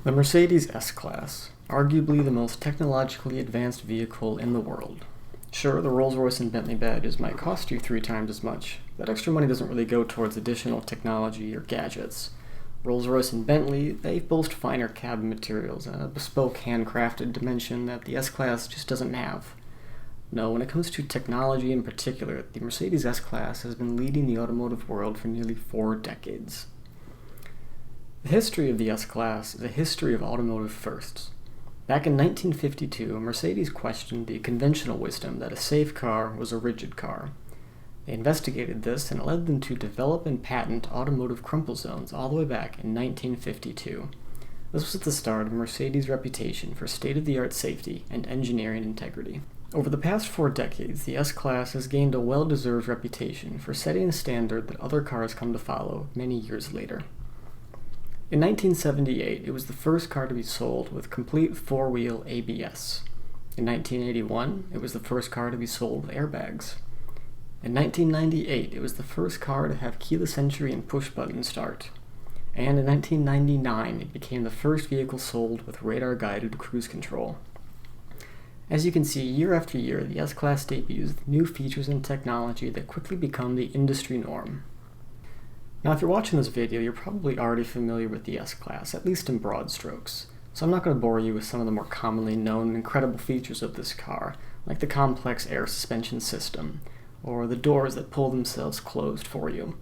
The Mercedes S-Class, arguably the most technologically advanced vehicle in the world. Sure, the Rolls-Royce and Bentley badges might cost you 3 times as much. That extra money doesn't really go towards additional technology or gadgets. Rolls-Royce and Bentley, they boast finer cabin materials and a bespoke handcrafted dimension that the S-Class just doesn't have. No, when it comes to technology in particular, the Mercedes S-Class has been leading the automotive world for nearly 4 decades. The history of the S-Class is a history of automotive firsts. Back in 1952, Mercedes questioned the conventional wisdom that a safe car was a rigid car. They investigated this, and it led them to develop and patent automotive crumple zones all the way back in 1952. This was the start of Mercedes' reputation for state-of-the-art safety and engineering integrity. Over the past 4 decades, the S-Class has gained a well-deserved reputation for setting a standard that other cars come to follow many years later. In 1978, it was the first car to be sold with complete 4-wheel ABS. In 1981, it was the first car to be sold with airbags. In 1998, it was the first car to have keyless entry and push-button start. And in 1999, it became the first vehicle sold with radar-guided cruise control. As you can see, year after year, the S-Class debuts with new features and technology that quickly become the industry norm. Now, if you're watching this video, you're probably already familiar with the S-Class, at least in broad strokes. So I'm not going to bore you with some of the more commonly known and incredible features of this car, like the complex air suspension system, or the doors that pull themselves closed for you.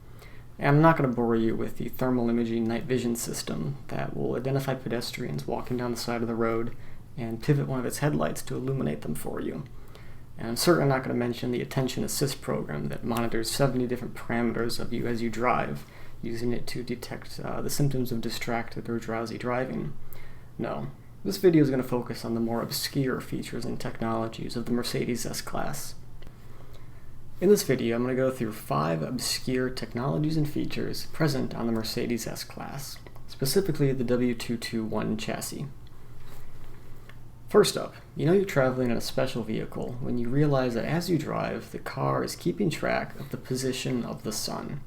And I'm not going to bore you with the thermal imaging night vision system that will identify pedestrians walking down the side of the road and pivot one of its headlights to illuminate them for you. And I'm certainly not going to mention the attention assist program that monitors 70 different parameters of you as you drive, using it to detect the symptoms of distracted or drowsy driving. No, this video is going to focus on the more obscure features and technologies of the Mercedes S-Class. In this video, I'm going to go through 5 obscure technologies and features present on the Mercedes S-Class, specifically the W221 chassis. First up, you know you're traveling in a special vehicle when you realize that as you drive, the car is keeping track of the position of the sun.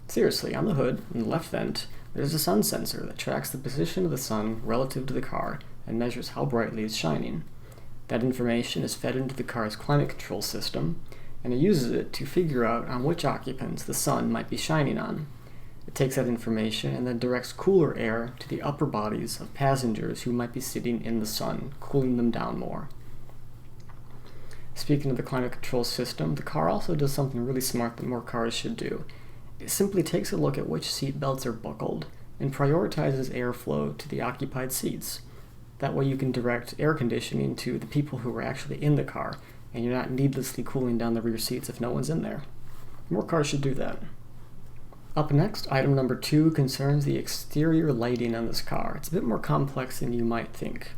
Seriously, on the hood, in the left vent, there's a sun sensor that tracks the position of the sun relative to the car and measures how brightly it's shining. That information is fed into the car's climate control system, and it uses it to figure out on which occupants the sun might be shining on. It takes that information and then directs cooler air to the upper bodies of passengers who might be sitting in the sun, cooling them down more. Speaking of the climate control system, the car also does something really smart that more cars should do. It simply takes a look at which seat belts are buckled and prioritizes airflow to the occupied seats. That way you can direct air conditioning to the people who are actually in the car, and you're not needlessly cooling down the rear seats if no one's in there. More cars should do that. Up next, item number 2 concerns the exterior lighting on this car. It's a bit more complex than you might think.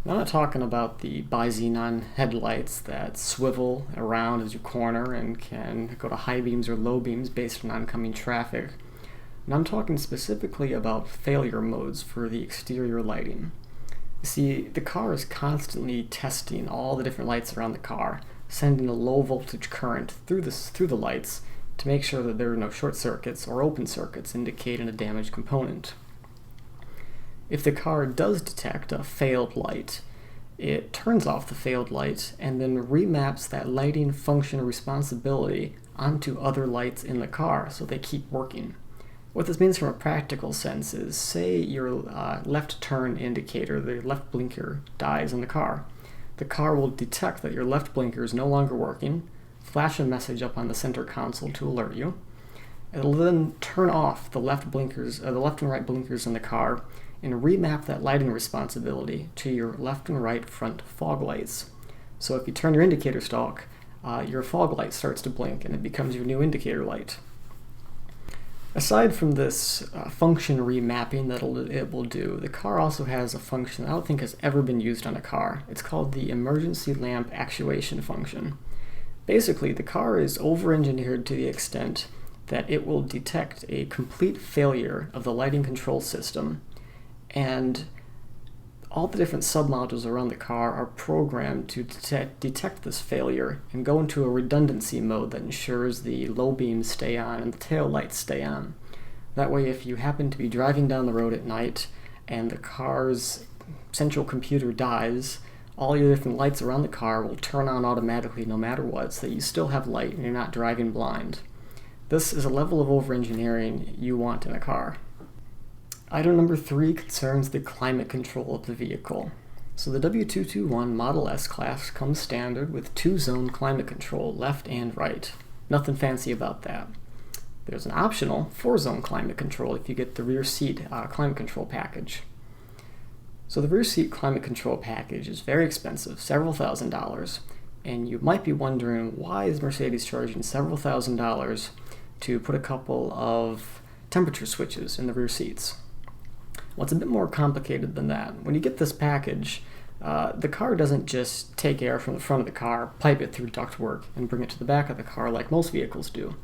I'm not talking about the bi-xenon headlights that swivel around as you corner and can go to high beams or low beams based on oncoming traffic. And I'm talking specifically about failure modes for the exterior lighting. You see, the car is constantly testing all the different lights around the car, sending a low voltage current through the lights to make sure that there are no short circuits or open circuits indicating a damaged component. If the car does detect a failed light, it turns off the failed light and then remaps that lighting function responsibility onto other lights in the car so they keep working. What this means from a practical sense is, say your left turn indicator, the left blinker, dies in the car. The car will detect that your left blinker is no longer working, flash a message up on the center console to alert you. It'll then turn off the left and right blinkers in the car and remap that lighting responsibility to your left and right front fog lights. So if you turn your indicator stalk, your fog light starts to blink and it becomes your new indicator light. Aside from this function remapping that it will do, the car also has a function that I don't think has ever been used on a car. It's called the emergency lamp actuation function. Basically, the car is over-engineered to the extent that it will detect a complete failure of the lighting control system, and all the different submodules around the car are programmed to detect this failure and go into a redundancy mode that ensures the low beams stay on and the tail lights stay on. That way, if you happen to be driving down the road at night and the car's central computer dies, all your different lights around the car will turn on automatically no matter what, so that you still have light and you're not driving blind. This is a level of over-engineering you want in a car. Item number 3 concerns the climate control of the vehicle. So the W221 Model S class comes standard with 2-zone climate control, left and right. Nothing fancy about that. There's an optional 4-zone climate control if you get the rear seat climate control package. So the rear seat climate control package is very expensive, several $1,000s, and you might be wondering, why is Mercedes charging several $1,000s to put a couple of temperature switches in the rear seats? Well, it's a bit more complicated than that. When you get this package, the car doesn't just take air from the front of the car, pipe it through ductwork, and bring it to the back of the car like most vehicles do.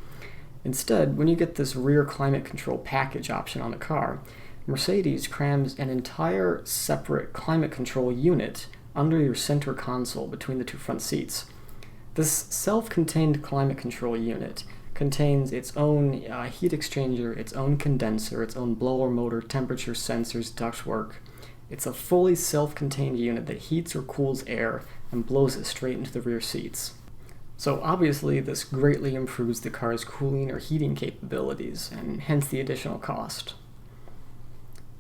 Instead, when you get this rear climate control package option on the car, Mercedes crams an entire separate climate control unit under your center console between the 2 front seats. This self-contained climate control unit contains its own heat exchanger, its own condenser, its own blower motor, temperature sensors, ductwork. It's a fully self-contained unit that heats or cools air and blows it straight into the rear seats. So obviously this greatly improves the car's cooling or heating capabilities, and hence the additional cost.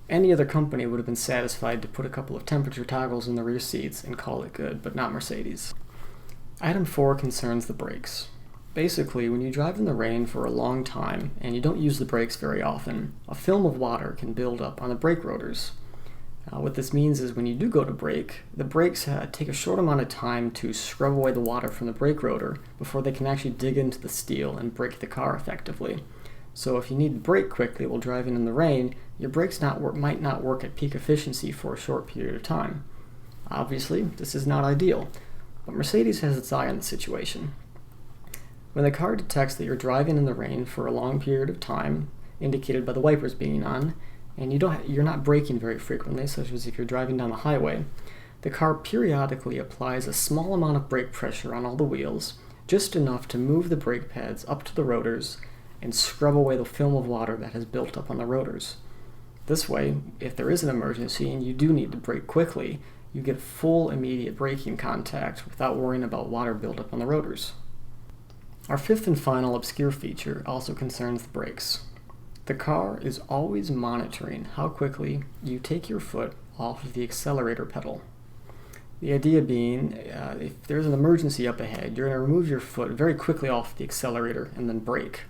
Any other company would have been satisfied to put a couple of temperature toggles in the rear seats and call it good, but not Mercedes. Item 4 concerns the brakes. Basically, when you drive in the rain for a long time and you don't use the brakes very often, a film of water can build up on the brake rotors. What this means is when you do go to brake, the brakes take a short amount of time to scrub away the water from the brake rotor before they can actually dig into the steel and brake the car effectively. So if you need to brake quickly while driving in the rain, your brakes might not work at peak efficiency for a short period of time. Obviously, this is not ideal, but Mercedes has its eye on the situation. When the car detects that you're driving in the rain for a long period of time, indicated by the wipers being on, and you're not braking very frequently, such as if you're driving down the highway, the car periodically applies a small amount of brake pressure on all the wheels, just enough to move the brake pads up to the rotors and scrub away the film of water that has built up on the rotors. This way, if there is an emergency and you do need to brake quickly, you get full immediate braking contact without worrying about water buildup on the rotors. Our 5th and final obscure feature also concerns the brakes. The car is always monitoring how quickly you take your foot off of the accelerator pedal. The idea being, if there's an emergency up ahead, you're going to remove your foot very quickly off the accelerator and then brake.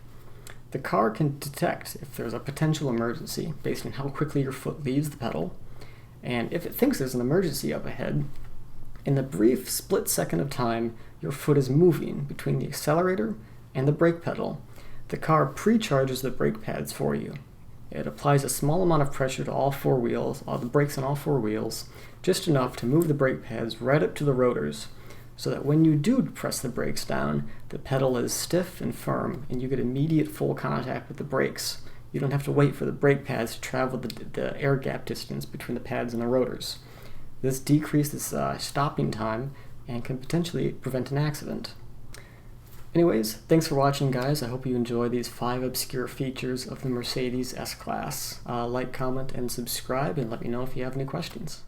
The car can detect if there's a potential emergency based on how quickly your foot leaves the pedal, and if it thinks there's an emergency up ahead, in the brief split second of time your foot is moving between the accelerator and the brake pedal, the car pre-charges the brake pads for you. It applies a small amount of pressure to all 4 wheels, the brakes on all 4 wheels, just enough to move the brake pads right up to the rotors, so that when you do press the brakes down, the pedal is stiff and firm, and you get immediate full contact with the brakes. You don't have to wait for the brake pads to travel the air gap distance between the pads and the rotors. This decreases stopping time and can potentially prevent an accident. Anyways, thanks for watching, guys. I hope you enjoy these 5 obscure features of the Mercedes S-Class. Like, comment, and subscribe, and let me know if you have any questions.